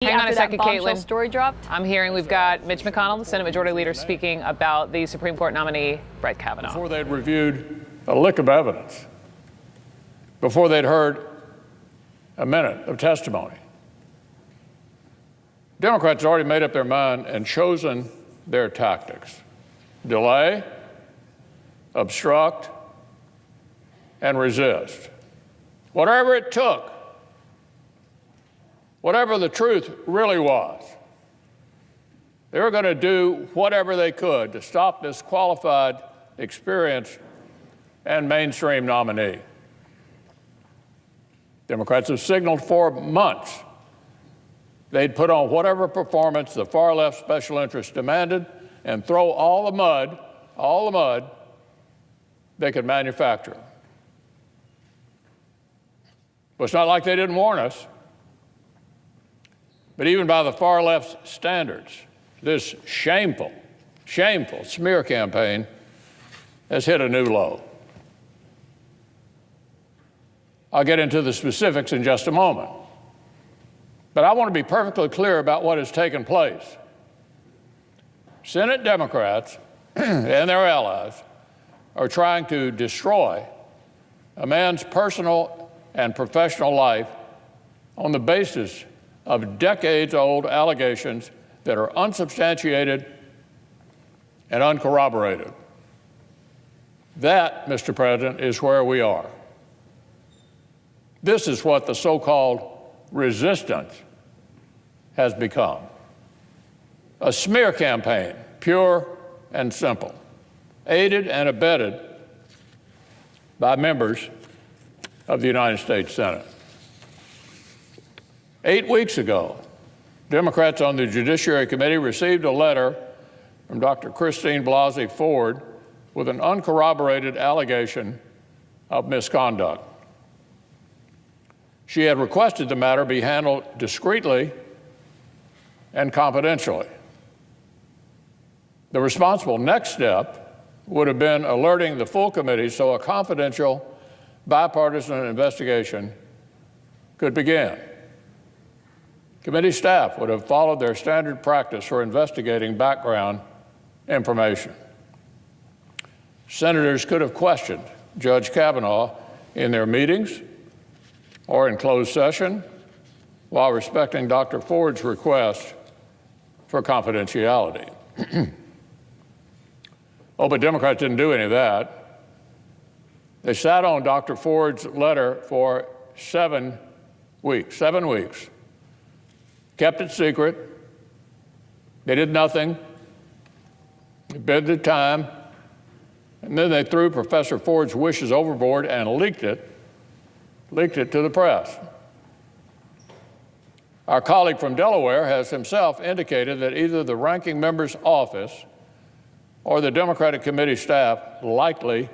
Hang on a second, Caitlin. Story dropped. I'm hearing we've got Mitch McConnell, the Senate Majority Leader, speaking about the Supreme Court nominee, Brett Kavanaugh. Before they'd reviewed a lick of evidence, before they'd heard a minute of testimony, Democrats already made up their mind and chosen their tactics: delay, obstruct, and resist. Whatever it took, whatever the truth really was, they were going to do whatever they could to stop this qualified, experienced, and mainstream nominee. Democrats have signaled for months they'd put on whatever performance the far left special interests demanded and throw all the mud they could manufacture. Well, it's not like they didn't warn us. But even by the far left's standards, this shameful smear campaign has hit a new low. I'll get into the specifics in just a moment. But I want to be perfectly clear about what has taken place. Senate Democrats and their allies are trying to destroy a man's personal and professional life on the basis of decades-old allegations that are unsubstantiated and uncorroborated. That, Mr. President, is where we are. This is what the so-called resistance has become: a smear campaign, pure and simple, aided and abetted by members of the United States Senate. 8 weeks ago, Democrats on the Judiciary Committee received a letter from Dr. Christine Blasey Ford with an uncorroborated allegation of misconduct. She had requested the matter be handled discreetly and confidentially. The responsible next step would have been alerting the full committee so a confidential, bipartisan investigation could begin. Committee staff would have followed their standard practice for investigating background information. Senators could have questioned Judge Kavanaugh in their meetings or in closed session while respecting Dr. Ford's request for confidentiality. But Democrats didn't do any of that. They sat on Dr. Ford's letter for 7 weeks, kept it secret. They did nothing. They bid their time. And then they threw Professor Ford's wishes overboard and leaked it to the press. Our colleague from Delaware has himself indicated that either the ranking member's office or the Democratic committee staff likely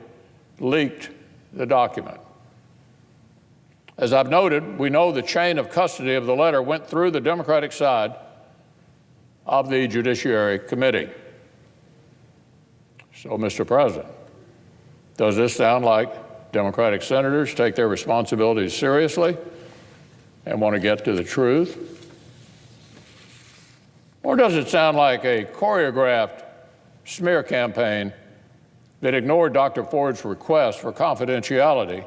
leaked the document. As I've noted, we know the chain of custody of the letter went through the Democratic side of the Judiciary Committee. So, Mr. President, does this sound like Democratic senators take their responsibilities seriously and want to get to the truth? Or does it sound like a choreographed smear campaign that ignored Dr. Ford's request for confidentiality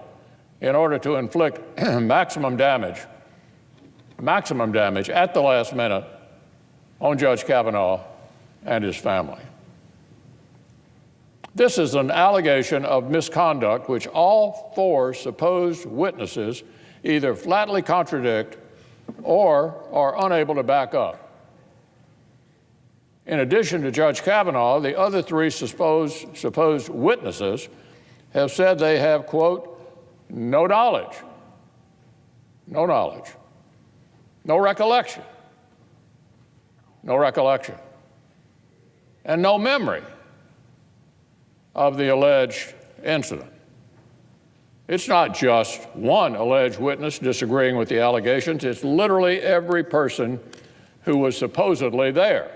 in order to inflict maximum damage at the last minute on Judge Kavanaugh and his family? This is an allegation of misconduct which all 4 supposed witnesses either flatly contradict or are unable to back up. In addition to Judge Kavanaugh, the other 3 supposed witnesses have said they have, quote, no knowledge, no recollection, and no memory of the alleged incident. It's not just one alleged witness disagreeing with the allegations. It's literally every person who was supposedly there.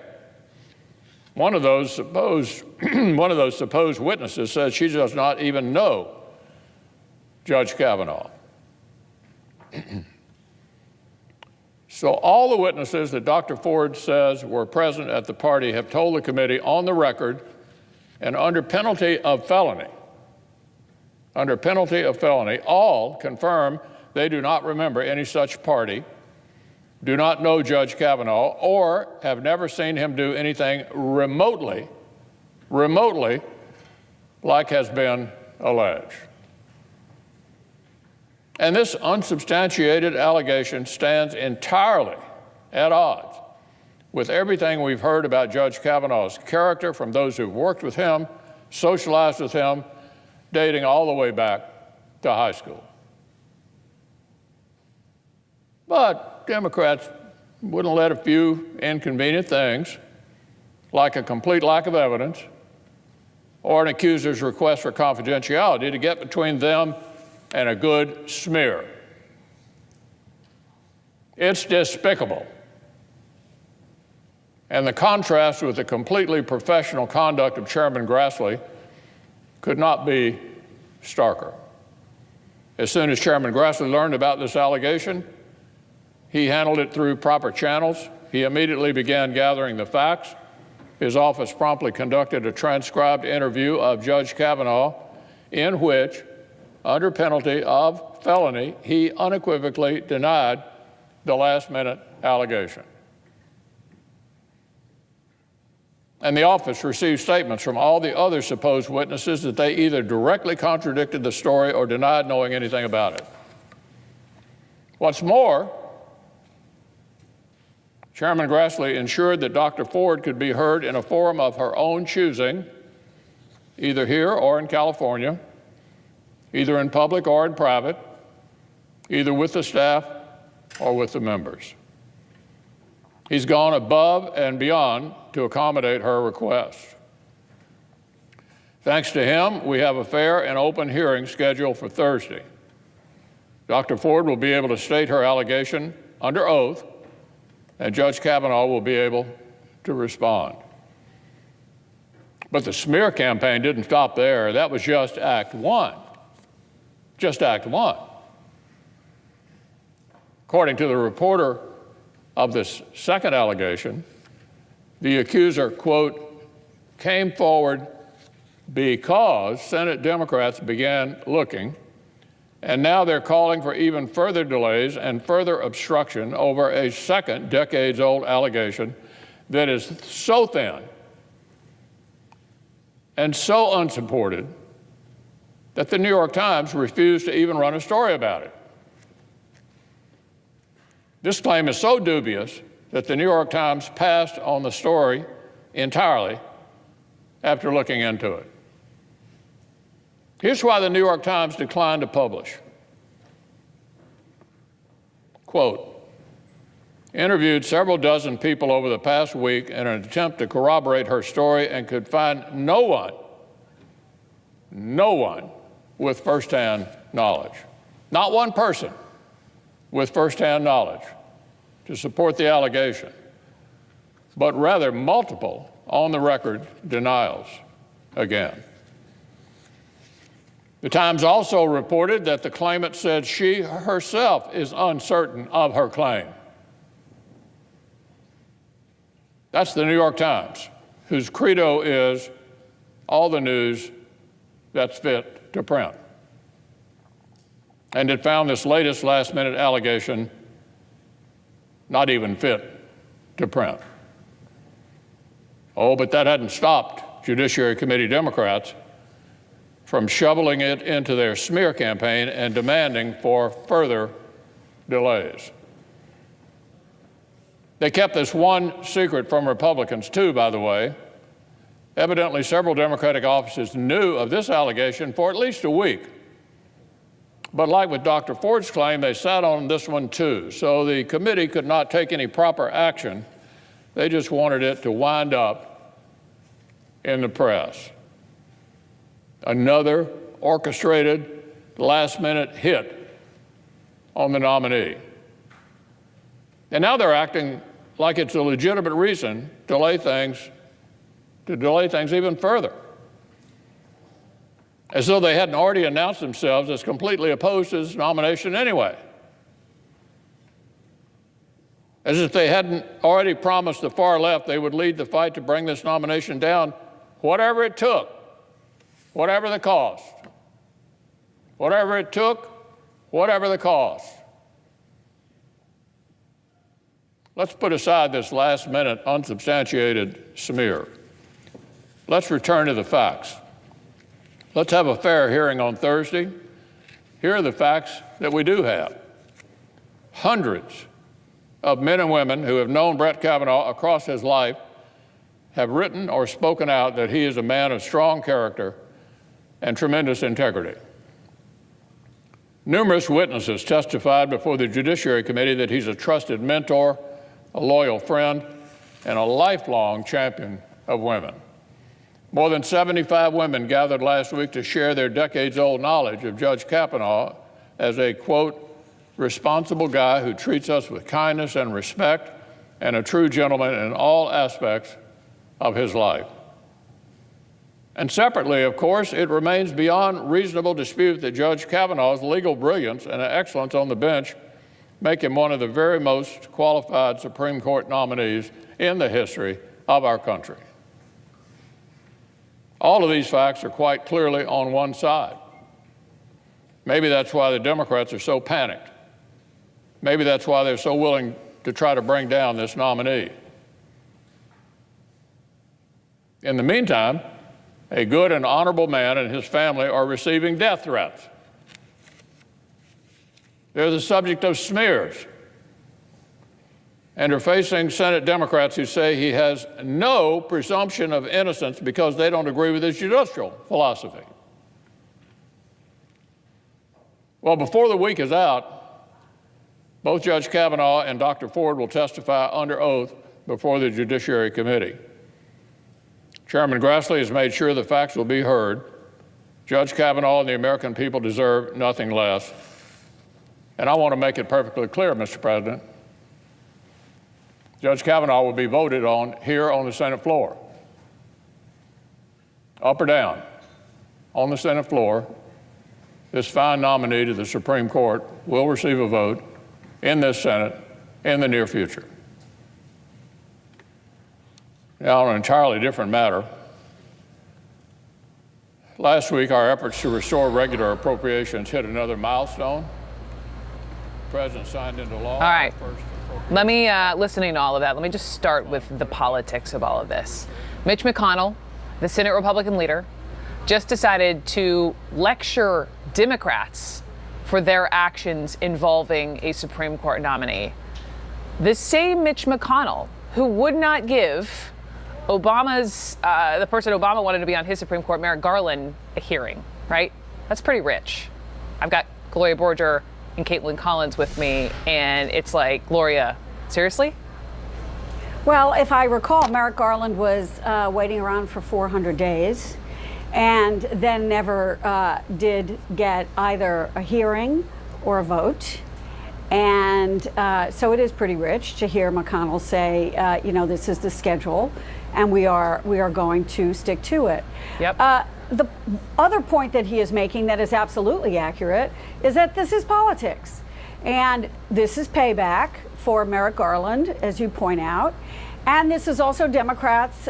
One of those supposed witnesses says she does not even know Judge Kavanaugh. So all the witnesses that Dr. Ford says were present at the party have told the committee on the record and under penalty of felony, all confirm they do not remember any such party, do not know Judge Kavanaugh, or have never seen him do anything remotely like has been alleged. And this unsubstantiated allegation stands entirely at odds with everything we've heard about Judge Kavanaugh's character from those who've worked with him, socialized with him, dating all the way back to high school. But Democrats wouldn't let a few inconvenient things, like a complete lack of evidence or an accuser's request for confidentiality, to get between them and a good smear. It's despicable. And the contrast with the completely professional conduct of Chairman Grassley could not be starker. As soon as Chairman Grassley learned about this allegation, he handled it through proper channels. He immediately began gathering the facts. His office promptly conducted a transcribed interview of Judge Kavanaugh in which, under penalty of felony, he unequivocally denied the last-minute allegation. And the office received statements from all the other supposed witnesses that they either directly contradicted the story or denied knowing anything about it. What's more, Chairman Grassley ensured that Dr. Ford could be heard in a forum of her own choosing, either here or in California, either in public or in private, either with the staff or with the members. He's gone above and beyond to accommodate her request. Thanks to him, we have a fair and open hearing scheduled for Thursday. Dr. Ford will be able to state her allegation under oath, and Judge Kavanaugh will be able to respond. But the smear campaign didn't stop there. That was just Act One. Just Act One. According to the reporter of this second allegation, the accuser, quote, came forward because Senate Democrats began looking, and now they're calling for even further delays and further obstruction over a second decades-old allegation that is so thin and so unsupported that the New York Times refused to even run a story about it. This claim is so dubious that the New York Times passed on the story entirely after looking into it. Here's why the New York Times declined to publish. Quote, interviewed several dozen people over the past week in an attempt to corroborate her story and could find no one with firsthand knowledge. Not one person with firsthand knowledge to support the allegation, but rather multiple on-the-record denials again. The Times also reported that the claimant said she herself is uncertain of her claim. That's the New York Times, whose credo is all the news that's fit to print. And it found this latest last-minute allegation not even fit to print. Oh, but that hadn't stopped Judiciary Committee Democrats from shoveling it into their smear campaign and demanding for further delays. They kept this one secret from Republicans, too, by the way. Evidently, several Democratic offices knew of this allegation for at least a week. But like with Dr. Ford's claim, they sat on this one, too. So the committee could not take any proper action. They just wanted it to wind up in the press. Another orchestrated last-minute hit on the nominee. And now they're acting like it's a legitimate reason to delay things even further, as though they hadn't already announced themselves as completely opposed to his nomination anyway. as if they hadn't already promised the far left they would lead the fight to bring this nomination down, whatever it took, whatever the cost. Whatever it took, whatever the cost. Let's put aside this last-minute, unsubstantiated smear. Let's return to the facts. Let's have a fair hearing on Thursday. Here are the facts that we do have. Hundreds of men and women who have known Brett Kavanaugh across his life have written or spoken out that he is a man of strong character and tremendous integrity. Numerous witnesses testified before the Judiciary Committee that he's a trusted mentor, a loyal friend, and a lifelong champion of women. More than 75 women gathered last week to share their decades-old knowledge of Judge Kavanaugh as a, quote, responsible guy who treats us with kindness and respect and a true gentleman in all aspects of his life. And separately, of course, it remains beyond reasonable dispute that Judge Kavanaugh's legal brilliance and excellence on the bench make him one of the very most qualified Supreme Court nominees in the history of our country. All of these facts are quite clearly on one side. Maybe that's why the Democrats are so panicked. Maybe that's why they're so willing to try to bring down this nominee. In the meantime, a good and honorable man and his family are receiving death threats. They're the subject of smears and are facing Senate Democrats who say he has no presumption of innocence because they don't agree with his judicial philosophy. Well, before the week is out, both Judge Kavanaugh and Dr. Ford will testify under oath before the Judiciary Committee. Chairman Grassley has made sure the facts will be heard. Judge Kavanaugh and the American people deserve nothing less. And I want to make it perfectly clear, Mr. President, Judge Kavanaugh will be voted on here on the Senate floor. Up or down, on the Senate floor, this fine nominee to the Supreme Court will receive a vote in this Senate in the near future. Now, on an entirely different matter, last week our efforts to restore regular appropriations hit another milestone. The President signed into law. All right. Let me, listening to all of that, let me just start with the politics of all of this. Mitch McConnell, the Senate Republican leader, just decided to lecture Democrats for their actions involving a Supreme Court nominee. The same Mitch McConnell who would not give Obama's, the person Obama wanted to be on his Supreme Court, Merrick Garland, a hearing, right? That's pretty rich. I've got Gloria Borger and Caitlin Collins with me, and it's like, Gloria, seriously? Well, if I recall, Merrick Garland was waiting around for 400 days and then never did get either a hearing or a vote. And so it is pretty rich to hear McConnell say, this is the schedule, and we are going to stick to it. Yep. The other point that he is making that is absolutely accurate is that this is politics. And this is payback for Merrick Garland, as you point out. And this is also Democrats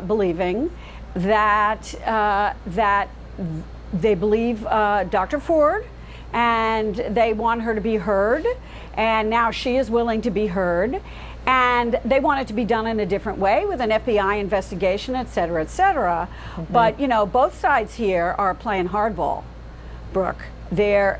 believing that they believe Dr. Ford, and they want her to be heard. And now she is willing to be heard. And they want it to be done in a different way with an FBI investigation, et cetera, et cetera. Mm-hmm. But, both sides here are playing hardball, Brooke. All the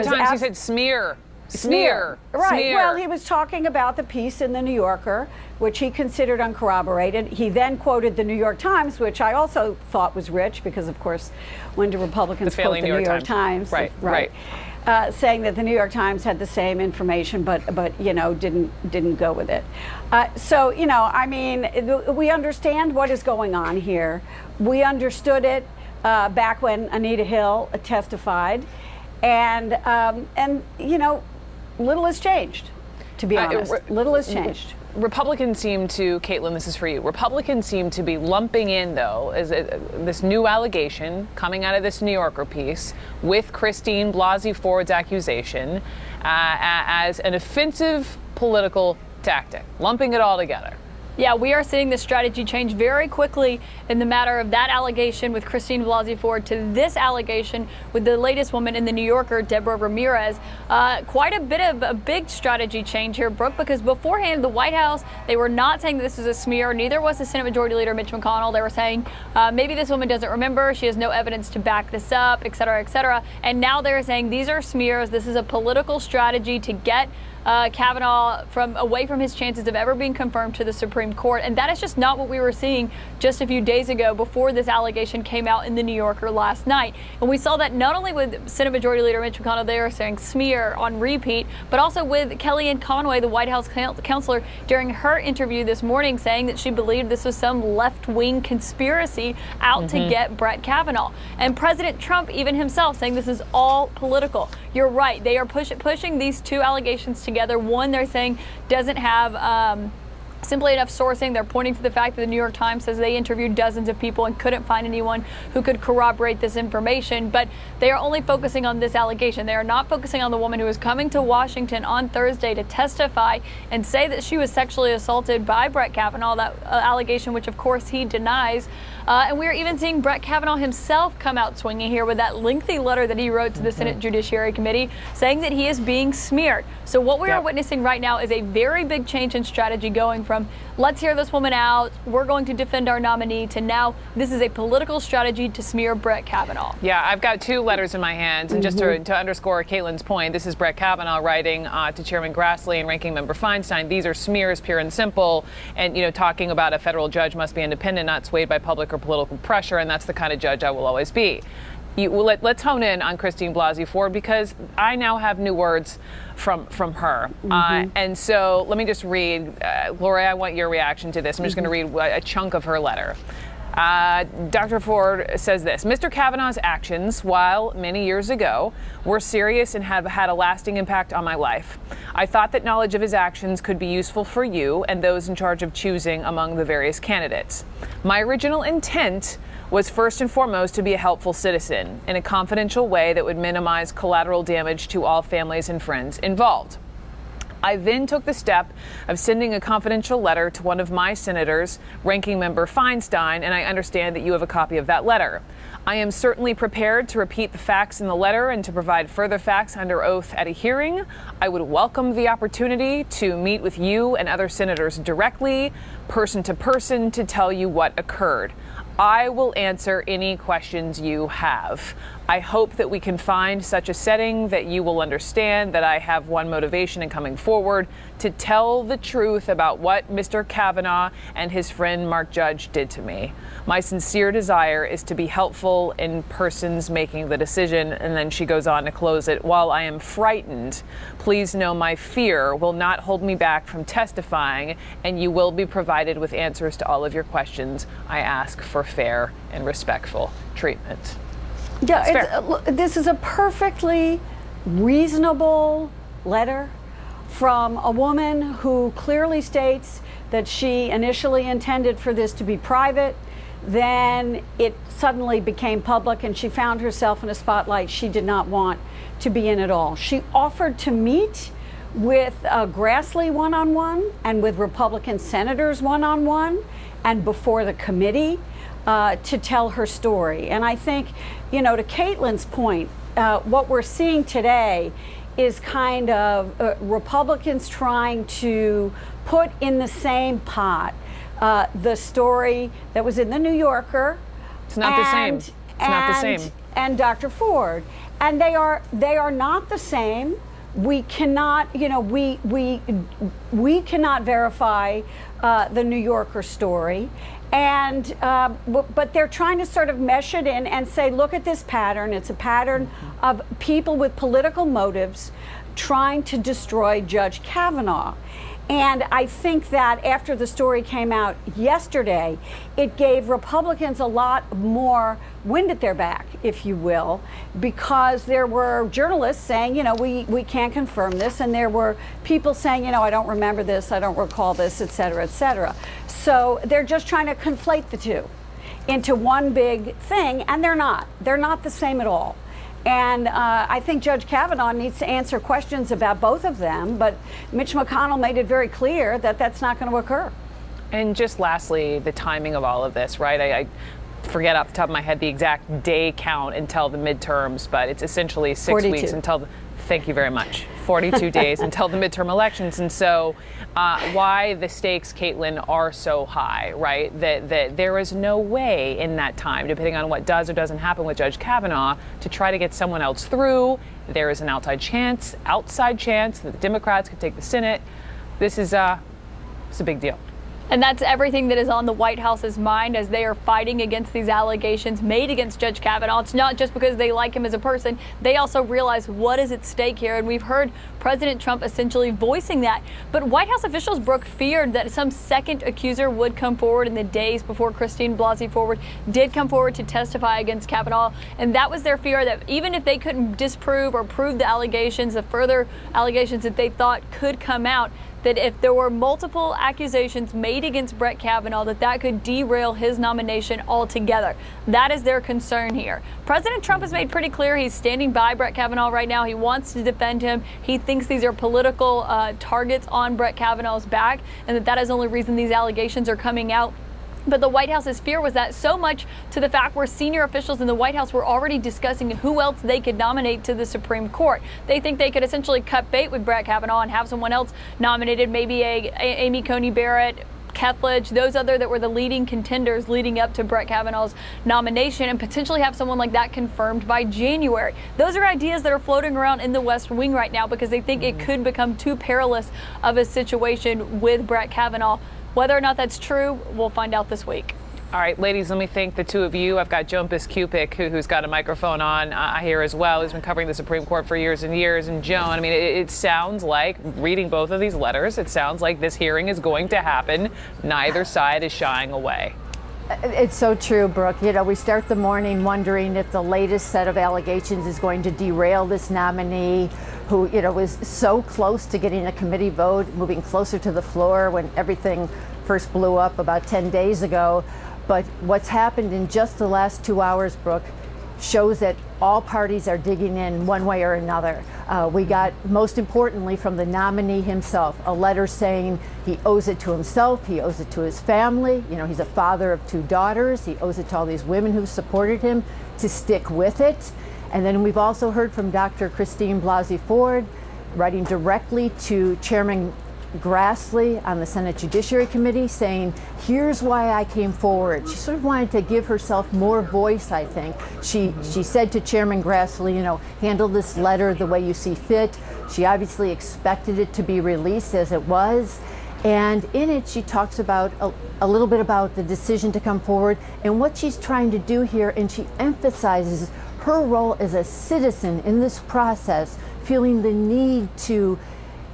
times he said smear. Right. Smear. Well, he was talking about the piece in the New Yorker, which he considered uncorroborated. He then quoted the New York Times, which I also thought was rich because, of course, when do Republicans quote the New York Times? Right. Saying that the New York Times had the same information, but didn't go with it. We understand what is going on here. We understood it back when Anita Hill testified, and little has changed. To be honest, little has changed. Republicans seem to, Caitlin, this is for you. Republicans seem to be lumping in, though, as this new allegation coming out of this New Yorker piece with Christine Blasey Ford's accusation as an offensive political tactic, lumping it all together. Yeah, we are seeing the strategy change very quickly in the matter of that allegation with Christine Blasey Ford to this allegation with the latest woman in the New Yorker, Deborah Ramirez. Quite a bit of a big strategy change here, Brooke, because beforehand, the White House, they were not saying this is a smear. Neither was the Senate Majority Leader, Mitch McConnell. They were saying maybe this woman doesn't remember. She has no evidence to back this up, et cetera, et cetera. And now they're saying these are smears. This is a political strategy to get Kavanaugh away from his chances of ever being confirmed to the Supreme Court. And that is just not what we were seeing just a few days ago before this allegation came out in the New Yorker last night. And we saw that not only with Senate Majority Leader Mitch McConnell, they are saying smear on repeat, but also with Kellyanne Conway, the White House counselor, during her interview this morning, saying that she believed this was some left-wing conspiracy out to get Brett Kavanaugh. And President Trump, even himself, saying this is all political. You're right. They are pushing these two allegations together. One, they're saying doesn't have simply enough sourcing. They're pointing to the fact that the New York Times says they interviewed dozens of people and couldn't find anyone who could corroborate this information. But they are only focusing on this allegation. They are not focusing on the woman who is coming to Washington on Thursday to testify and say that she was sexually assaulted by Brett Kavanaugh, that allegation, which of course he denies. And we are even seeing Brett Kavanaugh himself come out swinging here with that lengthy letter that he wrote to the Senate Judiciary Committee saying that he is being smeared. So what we are witnessing right now is a very big change in strategy, going from let's hear this woman out, we're going to defend our nominee, to now this is a political strategy to smear Brett Kavanaugh. Yeah, I've got two letters in my hands. And just to underscore Caitlin's point, this is Brett Kavanaugh writing to Chairman Grassley and Ranking Member Feinstein. These are smears, pure and simple. And, talking about a federal judge must be independent, not swayed by public or political pressure. And that's the kind of judge I will always be. Let's hone in on Christine Blasey Ford, because I now have new words from her. And so let me just read. Lori, I want your reaction to this. I'm just going to read a chunk of her letter. Dr. Ford says this: Mr. Kavanaugh's actions, while many years ago, were serious and have had a lasting impact on my life. I thought that knowledge of his actions could be useful for you and those in charge of choosing among the various candidates. My original intent was first and foremost to be a helpful citizen in a confidential way that would minimize collateral damage to all families and friends involved. I then took the step of sending a confidential letter to one of my senators, Ranking Member Feinstein, and I understand that you have a copy of that letter. I am certainly prepared to repeat the facts in the letter and to provide further facts under oath at a hearing. I would welcome the opportunity to meet with you and other senators directly, person to person, to tell you what occurred. I will answer any questions you have. I hope that we can find such a setting that you will understand that I have one motivation in coming forward: to tell the truth about what Mr. Kavanaugh and his friend Mark Judge did to me. My sincere desire is to be helpful in persons making the decision. And then she goes on to close it: while I am frightened, please know my fear will not hold me back from testifying, and you will be provided with answers to all of your questions. I ask for fair and respectful treatment. Yeah, this is a perfectly reasonable letter from a woman who clearly states that she initially intended for this to be private. Then it suddenly became public and she found herself in a spotlight she did not want to be in at all. She offered to meet with Grassley one-on-one and with Republican senators one-on-one and before the committee to tell her story. And I think, to Caitlin's point, what we're seeing today is kind of Republicans trying to put in the same pot the story that was in the New Yorker. It's not the same. It's not the same. And Dr. Ford. And they are not the same. We cannot, we cannot verify the New Yorker story. And but they're trying to sort of mesh it in and say, look at this pattern. It's a pattern of people with political motives trying to destroy Judge Kavanaugh. And I think that after the story came out yesterday, it gave Republicans a lot more wind at their back, if you will, because there were journalists saying, we can't confirm this. And there were people saying, I don't remember this, I don't recall this, et cetera, et cetera. So they're just trying to conflate the two into one big thing, and they're not. They're not the same at all. And I think Judge Kavanaugh needs to answer questions about both of them. But Mitch McConnell made it very clear that that's not going to occur. And just lastly, the timing of all of this, right? I forget off the top of my head the exact day count until the midterms, but it's essentially 6 42 weeks until thank you very much. 42 days until the midterm elections. And so why the stakes, Caitlin, are so high, right? That there is no way in that time, depending on what does or doesn't happen with Judge Kavanaugh, to try to get someone else through. There is an outside chance that the Democrats could take the Senate. This is it's a big deal. And that's everything that is on the White House's mind as they are fighting against these allegations made against Judge Kavanaugh. It's not just because they like him as a person. They also realize what is at stake here. And we've heard President Trump essentially voicing that. But White House officials, Brooke, feared that some second accuser would come forward in the days before Christine Blasey Ford did come forward to testify against Kavanaugh. And that was their fear, that even if they couldn't disprove or prove the allegations, the further allegations that they thought could come out, that if there were multiple accusations made against Brett Kavanaugh, that could derail his nomination altogether. That is their concern here. President Trump has made pretty clear he's standing by Brett Kavanaugh right now. He wants to defend him. He thinks these are political targets on Brett Kavanaugh's back, and that is the only reason these allegations are coming out. But the White House's fear was that so much to the fact where senior officials in the White House were already discussing who else they could nominate to the Supreme Court. They think they could essentially cut bait with Brett Kavanaugh and have someone else nominated, maybe Amy Coney Barrett, Kethledge, those other that were the leading contenders leading up to Brett Kavanaugh's nomination, and potentially have someone like that confirmed by January. Those are ideas that are floating around in the West Wing right now because they think it could become too perilous of a situation with Brett Kavanaugh. Whether or not that's true, we'll find out this week. All right, ladies, let me thank the two of you. I've got Joan Biskupic, who's got a microphone on here as well. He's been covering the Supreme Court for years and years. And Joan, I mean, it sounds like, reading both of these letters, it sounds like this hearing is going to happen. Neither side is shying away. It's so true, Brooke. You know, we start the morning wondering if the latest set of allegations is going to derail this nominee who, you know, was so close to getting a committee vote, moving closer to the floor when everything first blew up about 10 days ago. But what's happened in just the last 2 hours, Brooke, shows that all parties are digging in one way or another. We got, most importantly, from the nominee himself, a letter saying he owes it to himself, he owes it to his family. You know, he's a father of 2 daughters. He owes it to all these women who supported him to stick with it. And then we've also heard from Dr. Christine Blasey Ford, writing directly to Chairman Grassley on the Senate Judiciary Committee, saying, here's why I came forward. She sort of wanted to give herself more voice, I think. She said to Chairman Grassley, you know, handle this letter the way you see fit. She obviously expected it to be released as it was. And in it, she talks about a little bit about the decision to come forward and what she's trying to do here. And she emphasizes her role as a citizen in this process, feeling the need to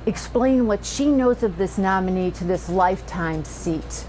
explain what she knows of this nominee to this lifetime seat.